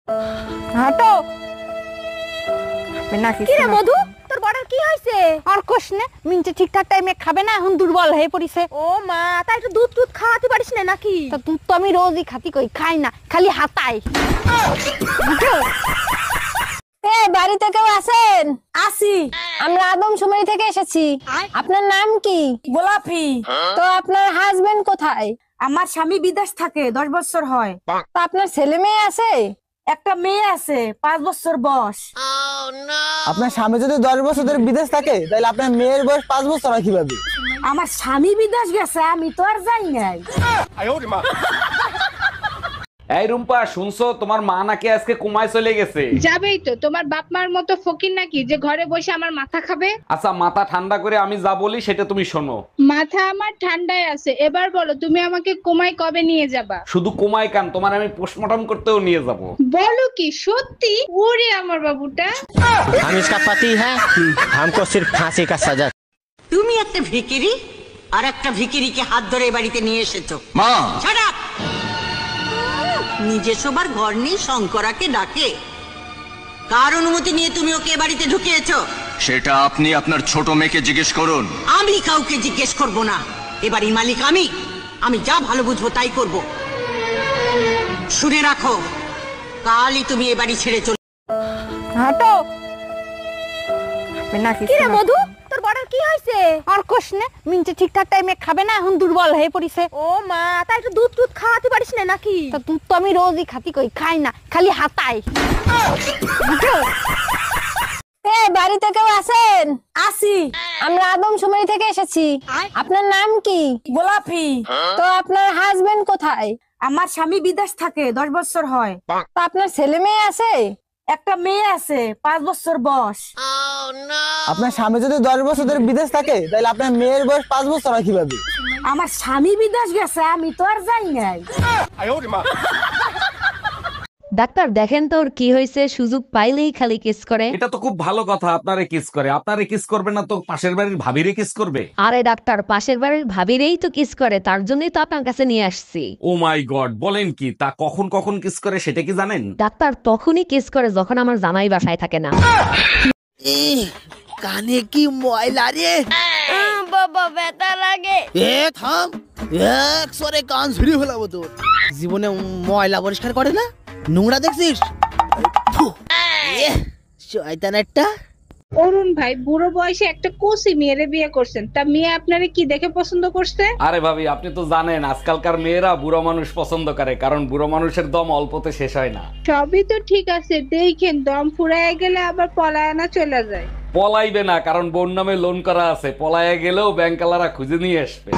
হাঁটো নাকি কি রে মধু, তোর বড়ার কি হইছে? আর কোশ না, মিনচে ঠিকঠাক টাইমে খাবে না, এখন দুর্বল হয়ে পড়িছে। ও মা, তাই একটু দুধ টুধ খাওয়াতে পারিস না নাকি? তা দুধ তো আমি রোজই খাতি, কই খাই না, খালি হাতাই। বাড়িতে কেউ আছেন? আসি। আমরা আদমশুমারি থেকে এসেছি। আপনার নাম কি? গোলাপি। তো আপনার হাজবেন্ড কোথায়? আমার স্বামী বিদেশ থাকে, 10 বছর হয়। তো আপনার ছেলে মেয়ে আছে? একটা মেয়ে আছে, 5 বছর বয়স। আপনার স্বামী যদি 10 বছর ধরে বিদেশ থাকে, তাহলে আপনার মেয়ের বয়স 5 বছর হয় কিভাবে? আমার স্বামী বিদেশ গেছে, আমি তো আর যাই নাই। এই রুম্পা, শুনছো তোমার মা নাকি আজকে কুমায় চলে গেছে? যাবেই তো, তোমার বাপ মার মতো ফকির নাকি যে ঘরে বসে আমার মাথা খাবে? আচ্ছা, মাথা ঠান্ডা করে আমি যা বলি সেটা তুমি শোনো। মাথা আমার ঠান্ডায় আছে, এবার বলো তুমি আমাকে কোমায় কবে নিয়ে যাবা? শুধু কুমায় কান, তোমার আমি পোস্টমর্টম করতেও নিয়ে যাব। বলো কি সত্যি? ওরে আমার বাবুটা। हम इसका पति है, हमको सिर्फ फांसी का सजा। তুমি একটা ভিকিরি আর একটা ভিকিরিকে হাত ধরে এ বাড়িতে নিয়ে এসেছো। মা, Shut up! নিজে সবার ঘর নেই, শঙ্করাকে ডাকে। কার অনুমতি নিয়ে তুমি ওকে এ বাড়িতে ঢুকিয়েছো? সেটা আপনি আপনার ছোট মেয়েকে জিজ্ঞেস করুন। আমি কাউকে জিজ্ঞেস করব না, এ বাড়ির মালিক আমি যা ভালো বুঝবো তাই করব। শুনে রাখো, কালই তুমি এ বাড়ি ছেড়ে চলে। হাঁটো নাকি? কি রে মধু, তোর বড়ার কি হইছে? আর কোশ না, মিনচে ঠিকঠাক টাইমে খাবে না, এখন দুর্বল হয়ে পড়িছে। ও মা, তাই একটু দুধ টুধ খাওয়াতে পারিস না নাকি? তা দুধ তো আমি রোজই খাতি, কই খাই না, খালি হাতাই। বাড়িতে কেউ আছেন? আসি। আমরা আদমশুমারি থেকে এসেছি। আপনার নাম কি? গোলাপি। তো আপনার হাজবেন্ড কোথায়? আমার স্বামী বিদেশ থাকে, 10 বছর হয়। তো আপনার ছেলে মেয়ে আছে? একটা মেয়ে আছে, 5 বছর বয়স। আপনার স্বামী যদি 10 বছর ধরে বিদেশ থাকে, তাহলে আপনার মেয়ের বয়স 5 বছর হয় কিভাবে? আমার স্বামী বিদেশ গেছে, আমি তো আর যাই নাই। ডাক্তার দেখেন তো ওর কি হয়েছে, সুযোগ পাইলেই খালি কিস করে। এটা তো খুব ভালো কথা, আপনারে কিস করে। আপনারে কিস করবে না তো পাশের বাড়ির ভাবিরে কিস করবে? আরে ডাক্তার, পাশের বাড়ির ভাবিরেই তো কিস করে, তার জন্যই তো আপনার কাছে নিয়ে আসছি। ও মাই গড, বলেন কি? তা কখন কখন কিস করে সেটা কি জানেন? ডাক্তার তখনই কিস করে যখন আমার জামাই বাসায় থাকে না। কানে কি ময়লা রে? বাবা ব্যথা লাগে। থাম, এক সরে কান ঝুড়ি হলাবো তোর। জীবনে ময়লা পরিষ্কার করে না, নোংরা দেখছিস? শয়তান একটা। অরুণ ভাই, বুড়ো বয়সে একটা কোসি মেয়েরে বিয়ে করছেন, তা মেয়ে আপনারে কি দেখে পছন্দ করছে? আরে ভাবি, আপনি তো জানেন আজকালকার মেয়েরা বুড়ো মানুষ পছন্দ করে, কারণ বুড়ো মানুষের দম অল্পতে শেষ হয় না। সবই তো ঠিক আছে, দেখেন দম ফুরায় গেলে আবার পলায়না চলে যায়। পলাইবে না, কারণ বোন নামে লোন করা আছে, পলাইয়া গেলেও ব্যাংকালারা খুঁজে নিয়ে আসবে।